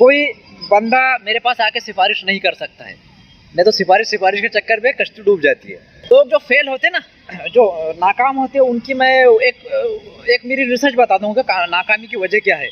कोई बंदा मेरे पास आके सिफारिश नहीं कर सकता है, नहीं तो सिफारिश के चक्कर में कश्ती डूब जाती है। तो जो फेल होते हैं ना, जो नाकाम होते हैं, उनकी मैं एक मेरी रिसर्च बताता हूँ कि नाकामी की वजह क्या है।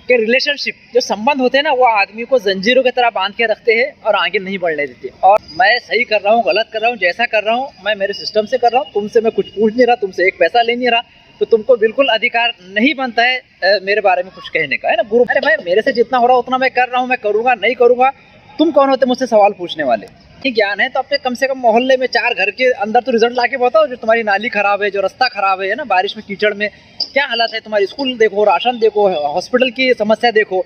कि रिलेशनशिप, जो संबंध होते हैं ना, वो आदमी को जंजीरों की तरह बांध के रखते हैं और आगे नहीं बढ़ने देते। और मैं सही कर रहा हूँ, गलत कर रहा हूँ, जैसा कर रहा हूँ, मैं मेरे सिस्टम से कर रहा हूँ, तुमसे मैं कुछ पूछ नहीं रहा, तुमसे एक पैसा ले नहीं रहा, तो तुमको बिल्कुल अधिकार नहीं बनता है मेरे बारे में कुछ कहने का, है ना गुरु। अरे भाई, मेरे से जितना हो रहा उतना मैं कर रहा हूँ, मैं करूँगा नहीं करूँगा, तुम कौन होते मुझसे सवाल पूछने वाले। ज्ञान है तो अपने कम से कम मोहल्ले में 4 घर के अंदर तो रिजल्ट लाके बताओ। जो तुम्हारी नाली खराब है, जो रास्ता खराब है ना, बारिश में कीचड़ में क्या हालत है तुम्हारी, स्कूल देखो, राशन देखो, हॉस्पिटल की समस्या देखो।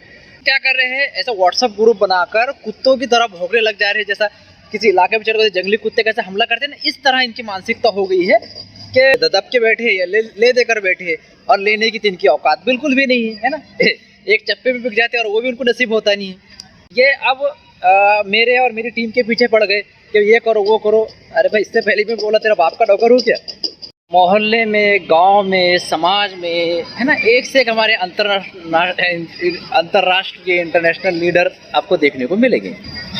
क्या कर रहे हैं, ऐसा व्हाट्सएप ग्रुप बनाकर कुत्तों की तरह भौंकने लग जा रहे हैं। जैसा किसी इलाके में चले जंगली कुत्ते कैसे हमला करते हैं ना, इस तरह इनकी मानसिकता हो गई है कि दब के बैठे या ले देकर बैठे, और लेने की तो इनकी औकात बिल्कुल भी नहीं है ना। एक चप्पे में बिक जाते हैं और वो भी उनको नसीब होता नहीं है। ये अब मेरे और मेरी टीम के पीछे पड़ गए कि ये करो वो करो। अरे भाई, इससे पहले भी बोला तेरा बाप का डॉक्टर हूँ क्या। मोहल्ले में, गांव में, समाज में, है ना, एक से एक हमारे अंतर्राष्ट्रीय इंटरनेशनल लीडर आपको देखने को मिलेंगे।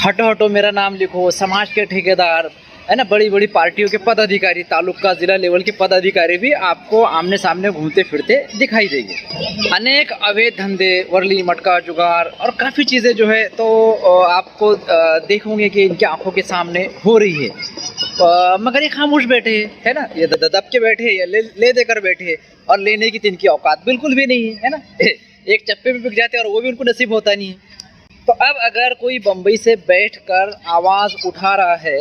हटो हटो मेरा नाम लिखो, समाज के ठेकेदार, है ना, बड़ी बड़ी पार्टियों के पदाधिकारी, तालुका जिला लेवल के पदाधिकारी भी आपको आमने सामने घूमते फिरते दिखाई देंगे। अनेक अवैध धंधे, वर्ली, मटका, जुगाड़ और काफ़ी चीज़ें जो है तो आपको देखोगे कि इनकी आंखों के सामने हो रही है, मगर ये खामोश बैठे है ना, ये दब के बैठे या ले देकर बैठे, और लेने की तो इनकी औकात बिल्कुल भी नहीं है ना। एक चप्पे में बिक जाते हैं और वो भी उनको नसीब होता नहीं है। तो अब अगर कोई बम्बई से बैठकर आवाज़ उठा रहा है,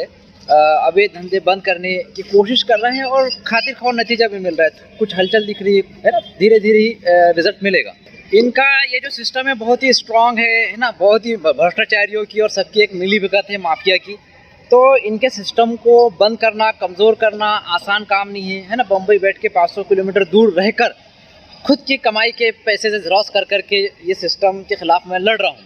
अवैध धंधे बंद करने की कोशिश कर रहे हैं और खातिर खाओ नतीजा भी मिल रहा है, कुछ हलचल दिख रही है ना, धीरे धीरे ही रिजल्ट मिलेगा। इनका ये जो सिस्टम है बहुत ही स्ट्रांग है ना, बहुत ही भ्रष्टाचारियों की और सबकी एक मिली भगत है, माफिया की। तो इनके सिस्टम को बंद करना, कमज़ोर करना आसान काम नहीं है ना। बम्बई बैठ के 500 किलोमीटर दूर रहकर खुद की कमाई के पैसे से ज़रॉस कर करके ये सिस्टम के ख़िलाफ़ मैं लड़ रहा हूँ।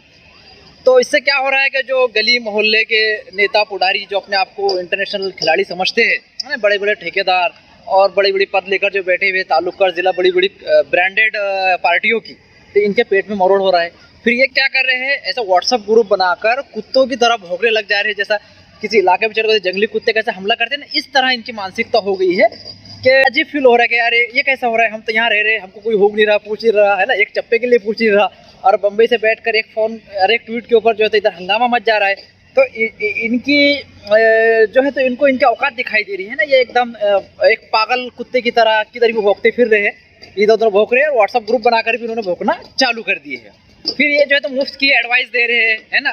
तो इससे क्या हो रहा है कि जो गली मोहल्ले के नेता पुढ़ारी जो अपने आप को इंटरनेशनल खिलाड़ी समझते हैं, बड़े बड़े ठेकेदार और बड़ी बड़ी पद लेकर जो बैठे हुए तालुका जिला बड़ी बड़ी ब्रांडेड पार्टियों की, तो इनके पेट में मरोड़ हो रहा है। फिर ये क्या कर रहे हैं, ऐसा व्हाट्सएप ग्रुप बनाकर कुत्तों की तरह भौंकने लग जा रहे हैं। जैसा किसी इलाके में चले जंगली कुत्ते कैसे हमला करते हैं ना, इस तरह इनकी मानसिकता हो गई है कि अजीब फील हो रहा है कि यार ये कैसा हो रहा है, हम तो यहाँ रह रहे हैं, हमको कोई हो नहीं रहा, पूछ नहीं रहा, है ना, एक चप्पे के लिए पूछ नहीं रहा, और बम्बई से बैठकर एक फ़ोन और एक ट्वीट के ऊपर जो है तो इधर हंगामा मच जा रहा है। तो इनकी जो है तो इनको इनकी औकात दिखाई दे रही है ना। ये एकदम एक पागल कुत्ते की तरह भी भौंकते फिर रहे हैं, इधर उधर भौंक रहे हैं, और व्हाट्सअप ग्रुप बनाकर भी उन्होंने भौंकना चालू कर दिए है। फिर ये जो है तो मुफ्त की एडवाइस दे रहे हैं, है ना।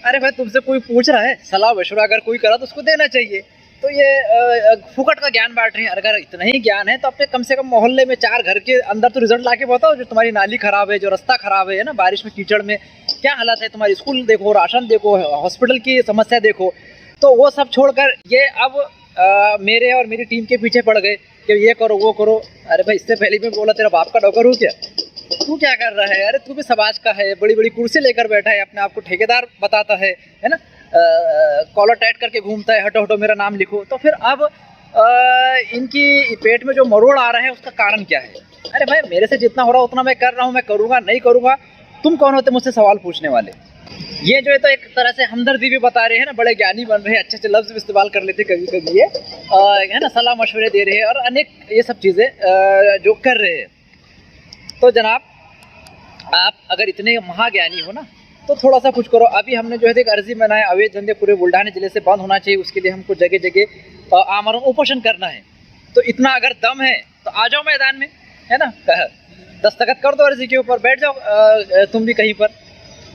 अरे भाई, तुमसे कोई पूछ रहा है, सलाह मशवरा अगर कोई करा तो उसको देना चाहिए। तो ये फुकट का ज्ञान बांट रहे हैं। अगर इतना ही ज्ञान है तो अपने कम से कम मोहल्ले में 4 घर के अंदर तो रिजल्ट लाके बताओ। जो तुम्हारी नाली खराब है, जो रास्ता खराब है ना, बारिश में कीचड़ में क्या हालत है तुम्हारी, स्कूल देखो, राशन देखो, हॉस्पिटल की समस्या देखो। तो वो सब छोड़कर ये अब मेरे और मेरी टीम के पीछे पड़ गए कि ये करो वो करो। अरे भाई, इससे पहले भी बोला तेरा बाप का डॉक्टर हूँ क्या। तू क्या कर रहा है, अरे तू भी समाज का है, बड़ी बड़ी कुर्सी लेकर बैठा है, अपने आप को ठेकेदार बताता है ना, कॉलर टाइट करके घूमता है, हटो हटो मेरा नाम लिखो। तो फिर अब इनकी पेट में जो मरोड़ आ रहा है उसका कारण क्या है। अरे भाई, मेरे से जितना हो रहा उतना मैं कर रहा हूँ, मैं करूँगा नहीं करूँगा, तुम कौन होते मुझसे सवाल पूछने वाले। ये जो है तो एक तरह से हमदर्दी भी बता रहे हैं ना, बड़े ज्ञानी बन रहे हैं, अच्छे अच्छे लफ्ज़ भी इस्तेमाल कर लेते कभी कभी, ये है ना, सलाह मशवरे दे रहे हैं और अनेक ये सब चीज़ें जो कर रहे हैं। तो जनाब, आप अगर इतने महाज्ञानी हो ना तो थोड़ा सा कुछ करो। अभी हमने जो है एक अर्जी बनाया, अवैध धंधे पूरे बुल्ढाना जिले से बंद होना चाहिए, उसके लिए हमको जगह जगह आमरण उपोषण करना है। तो इतना अगर दम है तो आ जाओ मैदान में, है ना, दस्तखत कर दो अर्जी के ऊपर, बैठ जाओ तुम भी कहीं पर।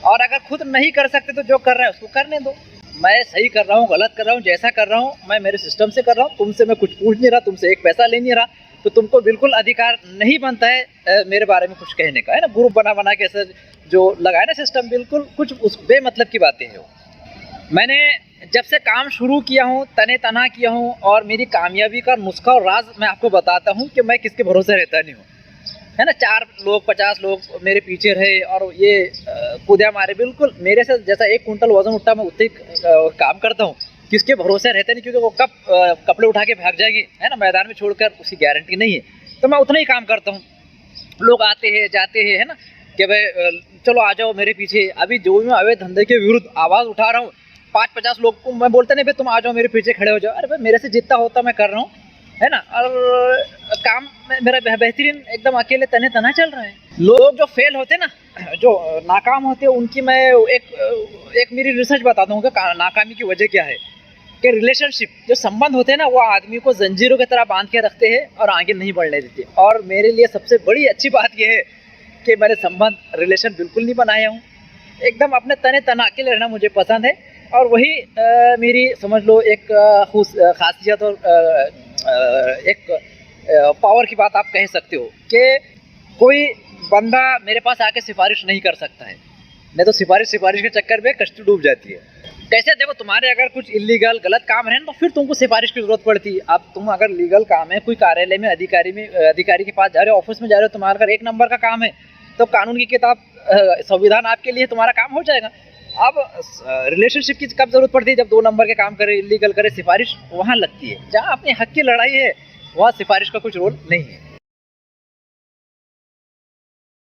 और अगर खुद नहीं कर सकते तो जो कर रहे हैं उसको करने दो। मैं सही कर रहा हूँ, गलत कर रहा हूँ, जैसा कर रहा हूँ, मैं मेरे सिस्टम से कर रहा हूँ, तुमसे मैं कुछ पूछ नहीं रहा, तुमसे एक पैसा ले नहीं रहा, तो तुमको बिल्कुल अधिकार नहीं बनता है मेरे बारे में कुछ कहने का, है ना। ग्रुप बना बना के ऐसे जो लगाए ना सिस्टम, बिल्कुल कुछ उस बेमतलब की बातें हैं। मैंने जब से काम शुरू किया हूँ, तने तना किया हूँ, और मेरी कामयाबी का नुस्खा और राज मैं आपको बताता हूँ कि मैं किसके भरोसे रहता नहीं हूँ, है ना। 4 लोग 50 लोग मेरे पीछे रहे और ये कूदे मारे, बिल्कुल मेरे से जैसा 1 कुंटल वजन उठा मैं उतने काम करता हूँ, किसके भरोसे रहते नहीं, क्योंकि वो कब कपड़े उठा के भाग जाएंगे, है ना, मैदान में छोड़कर, उसकी गारंटी नहीं है। तो मैं उतना ही काम करता हूँ। लोग आते हैं जाते हैं, है ना, कि भाई चलो आ जाओ मेरे पीछे। अभी जो भी मैं अवैध धंधे के विरुद्ध आवाज़ उठा रहा हूँ, 5-50 लोग को मैं बोलता नहीं भाई तुम आ जाओ मेरे पीछे खड़े हो जाओ। अरे भाई मेरे से जितना होता मैं कर रहा हूँ, है ना। और काम मेरा बेहतरीन एकदम अकेले तने तना चल रहा है। लोग जो फेल होते ना, जो नाकाम होते, उनकी मैं एक मेरी रिसर्च बताता हूँ कि नाकामी की वजह क्या है। कि रिलेशनशिप, जो संबंध होते हैं ना, वो आदमी को जंजीरों की तरह बांध के रखते हैं और आगे नहीं बढ़ने देते। और मेरे लिए सबसे बड़ी अच्छी बात यह है कि मैंने संबंध रिलेशन बिल्कुल नहीं बनाया हूँ। एकदम अपने तने तना अकेले रहना मुझे पसंद है। और वही मेरी समझ लो एक खासियत और एक पावर की बात आप कह सकते हो कि कोई बंदा मेरे पास आके सिफारिश नहीं कर सकता है। नहीं तो सिफारिश के चक्कर में कश्ती डूब जाती है। कैसे देखो, तुम्हारे अगर कुछ इलीगल गलत काम है ना, तो फिर तुमको सिफारिश की जरूरत पड़ती है। अब तुम अगर लीगल काम है, कोई कार्यालय में अधिकारी के पास जा रहे हो, ऑफिस में जा रहे हो, तुम्हारा अगर 1 नंबर का काम है, तो कानून की किताब संविधान आपके लिए तुम्हारा काम हो जाएगा। अब रिलेशनशिप की कब जरूरत पड़ती है? जब 2 नंबर के काम करे, इलीगल करे, सिफारिश वहाँ लगती है। जहाँ अपने हक की लड़ाई है, वहाँ सिफारिश का कुछ रोल नहीं है।